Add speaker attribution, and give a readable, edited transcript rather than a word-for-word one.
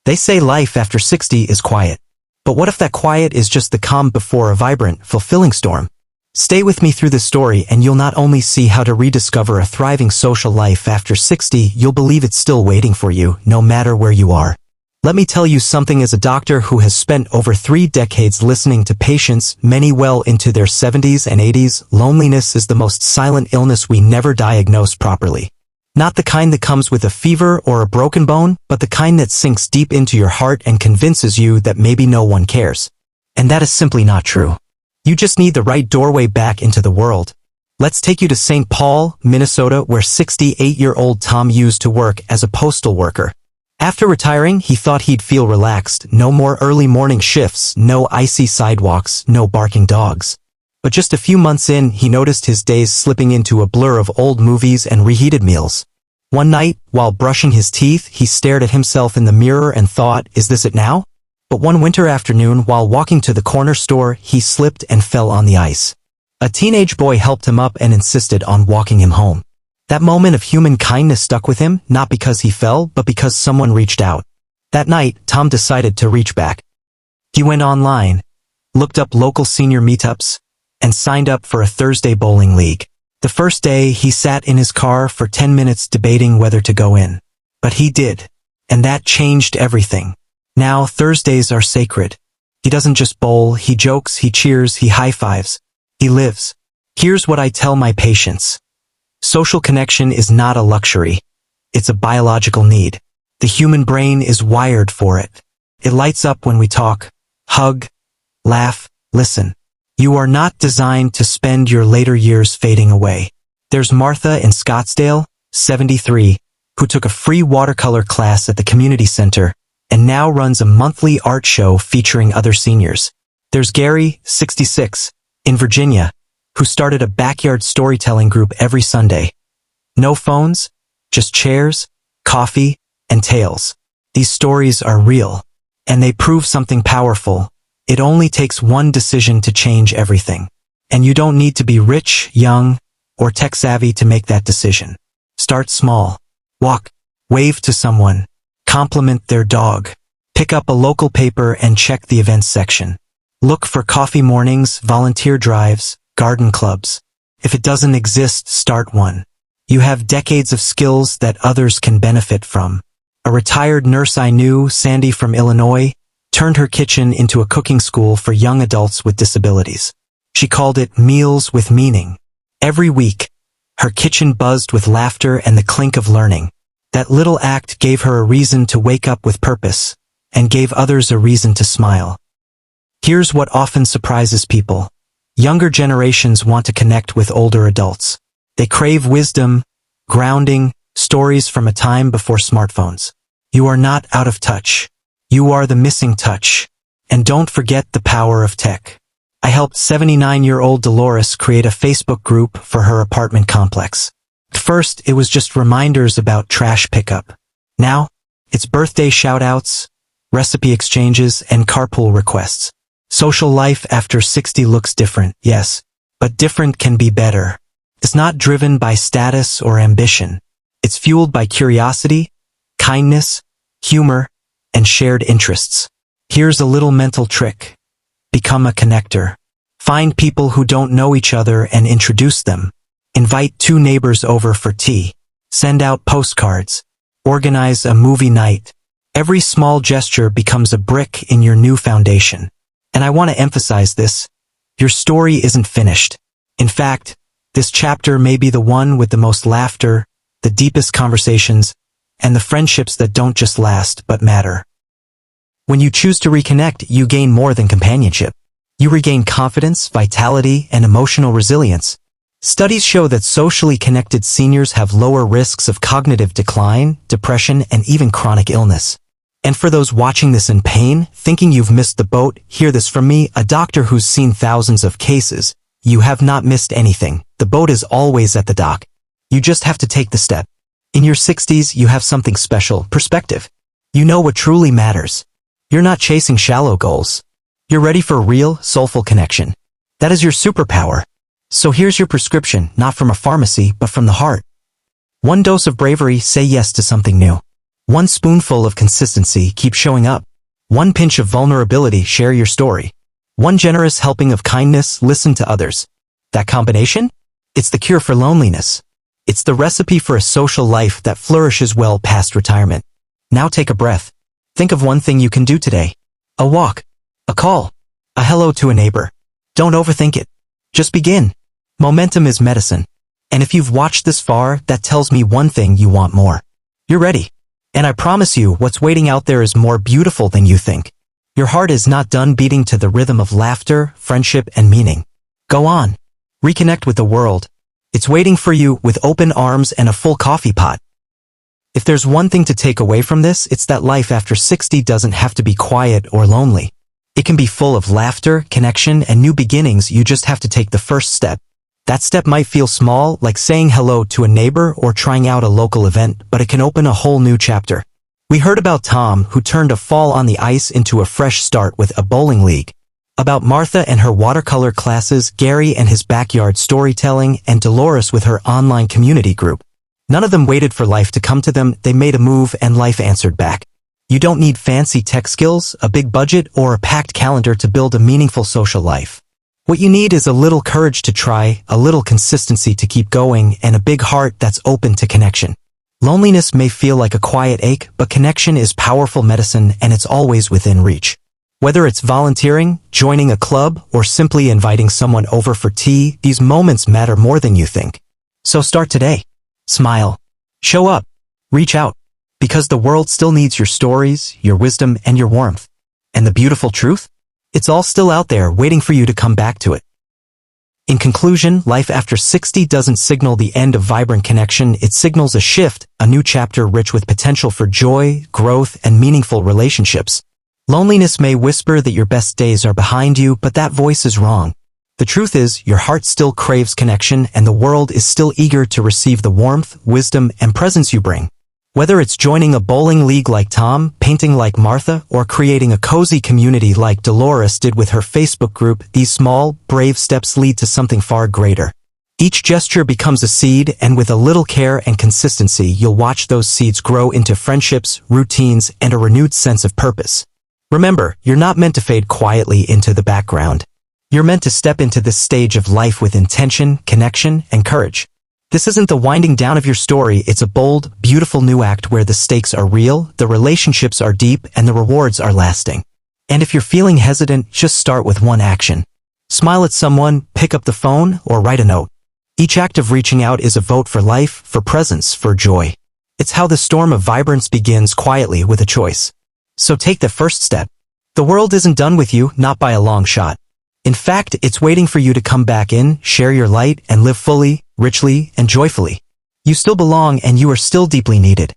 Speaker 1: They say life after 60 is quiet. But what if that quiet is just the calm before a vibrant, fulfilling storm? Stay with me through this story and you'll not only see how to rediscover a thriving social life after 60, you'll believe it's still waiting for you, no matter where you are. Let me tell you something. As a doctor who has spent over 3 decades listening to patients, many well into their 70s and 80s, loneliness is the most silent illness we never diagnose properly. Not the kind that comes with a fever or a broken bone, but the kind that sinks deep into your heart and convinces you that maybe no one cares. And that is simply not true. You just need the right doorway back into the world. Let's take you to St. Paul, Minnesota, where 68-year-old Tom used to work as a postal worker. After retiring, he thought he'd feel relaxed. No more early morning shifts, no icy sidewalks, no barking dogs. But just a few months in, he noticed his days slipping into a blur of old movies and reheated meals. One night, while brushing his teeth, he stared at himself in the mirror and thought, is this it now? But one winter afternoon, while walking to the corner store, he slipped and fell on the ice. A teenage boy helped him up and insisted on walking him home. That moment of human kindness stuck with him, not because he fell, but because someone reached out. That night, Tom decided to reach back. He went online, looked up local senior meetups, and signed up for a Thursday bowling league. The first day, he sat in his car for 10 minutes debating whether to go in. But he did. And that changed everything. Now, Thursdays are sacred. He doesn't just bowl, he jokes, he cheers, he high-fives. He lives. Here's what I tell my patients. Social connection is not a luxury. It's a biological need. The human brain is wired for it. It lights up when we talk, hug, laugh, listen. You are not designed to spend your later years fading away. There's Martha in Scottsdale, 73, who took a free watercolor class at the community center and now runs a monthly art show featuring other seniors. There's Gary, 66, in Virginia, who started a backyard storytelling group every Sunday. No phones, just chairs, coffee, and tales. These stories are real, and they prove something powerful. It only takes one decision to change everything. And you don't need to be rich, young, or tech-savvy to make that decision. Start small. Walk. Wave to someone. Compliment their dog. Pick up a local paper and check the events section. Look for coffee mornings, volunteer drives, garden clubs. If it doesn't exist, start one. You have decades of skills that others can benefit from. A retired nurse I knew, Sandy from Illinois, turned her kitchen into a cooking school for young adults with disabilities. She called it Meals with Meaning. Every week, her kitchen buzzed with laughter and the clink of learning. That little act gave her a reason to wake up with purpose, and gave others a reason to smile. Here's what often surprises people. Younger generations want to connect with older adults. They crave wisdom, grounding, stories from a time before smartphones. You are not out of touch. You are the missing touch. And don't forget the power of tech. I helped 79-year-old Dolores create a Facebook group for her apartment complex. At first, it was just reminders about trash pickup. Now, it's birthday shout-outs, recipe exchanges, and carpool requests. Social life after 60 looks different, yes, but different can be better. It's not driven by status or ambition. It's fueled by curiosity, kindness, humor, and shared interests. Here's a little mental trick. Become a connector. Find people who don't know each other and introduce them. Invite 2 neighbors over for tea. Send out postcards. Organize a movie night. Every small gesture becomes a brick in your new foundation. And I want to emphasize this. Your story isn't finished. In fact, this chapter may be the one with the most laughter, the deepest conversations, and the friendships that don't just last but matter. When you choose to reconnect, you gain more than companionship. You regain confidence, vitality, and emotional resilience. Studies show that socially connected seniors have lower risks of cognitive decline, depression, and even chronic illness. And for those watching this in pain, thinking you've missed the boat, hear this from me, a doctor who's seen thousands of cases. You have not missed anything. The boat is always at the dock. You just have to take the step. In your 60s, you have something special, perspective. You know what truly matters. You're not chasing shallow goals. You're ready for real, soulful connection. That is your superpower. So here's your prescription, not from a pharmacy, but from the heart. 1 dose of bravery, say yes to something new. One spoonful of consistency, keep showing up. One pinch of vulnerability, share your story. One generous helping of kindness, listen to others. That combination? It's the cure for loneliness. It's the recipe for a social life that flourishes well past retirement. Now take a breath. Think of one thing you can do today. A walk. A call. A hello to a neighbor. Don't overthink it. Just begin. Momentum is medicine. And if you've watched this far, that tells me one thing: you want more. You're ready. And I promise you, what's waiting out there is more beautiful than you think. Your heart is not done beating to the rhythm of laughter, friendship, and meaning. Go on. Reconnect with the world. It's waiting for you with open arms and a full coffee pot. If there's one thing to take away from this, it's that life after 60 doesn't have to be quiet or lonely. It can be full of laughter, connection, and new beginnings. You just have to take the first step. That step might feel small, like saying hello to a neighbor or trying out a local event, but it can open a whole new chapter. We heard about Tom, who turned a fall on the ice into a fresh start with a bowling league. About Martha and her watercolor classes, Gary and his backyard storytelling, and Dolores with her online community group. None of them waited for life to come to them. They made a move and life answered back. You don't need fancy tech skills, a big budget, or a packed calendar to build a meaningful social life. What you need is a little courage to try, a little consistency to keep going, and a big heart that's open to connection. Loneliness may feel like a quiet ache, but connection is powerful medicine, and it's always within reach. Whether it's volunteering, joining a club, or simply inviting someone over for tea, these moments matter more than you think. So start today. Smile. Show up. Reach out. Because the world still needs your stories, your wisdom, and your warmth. And the beautiful truth? It's all still out there waiting for you to come back to it. In conclusion, life after 60 doesn't signal the end of vibrant connection. It signals a shift, a new chapter rich with potential for joy, growth, and meaningful relationships. Loneliness may whisper that your best days are behind you, but that voice is wrong. The truth is, your heart still craves connection, and the world is still eager to receive the warmth, wisdom, and presence you bring. Whether it's joining a bowling league like Tom, painting like Martha, or creating a cozy community like Dolores did with her Facebook group, these small, brave steps lead to something far greater. Each gesture becomes a seed, and with a little care and consistency, you'll watch those seeds grow into friendships, routines, and a renewed sense of purpose. Remember, you're not meant to fade quietly into the background. You're meant to step into this stage of life with intention, connection, and courage. This isn't the winding down of your story, it's a bold, beautiful new act where the stakes are real, the relationships are deep, and the rewards are lasting. And if you're feeling hesitant, just start with one action. Smile at someone, pick up the phone, or write a note. Each act of reaching out is a vote for life, for presence, for joy. It's how the storm of vibrance begins, quietly with a choice. So take the first step. The world isn't done with you, not by a long shot. In fact, it's waiting for you to come back in, share your light, and live fully, richly, and joyfully. You still belong, and you are still deeply needed.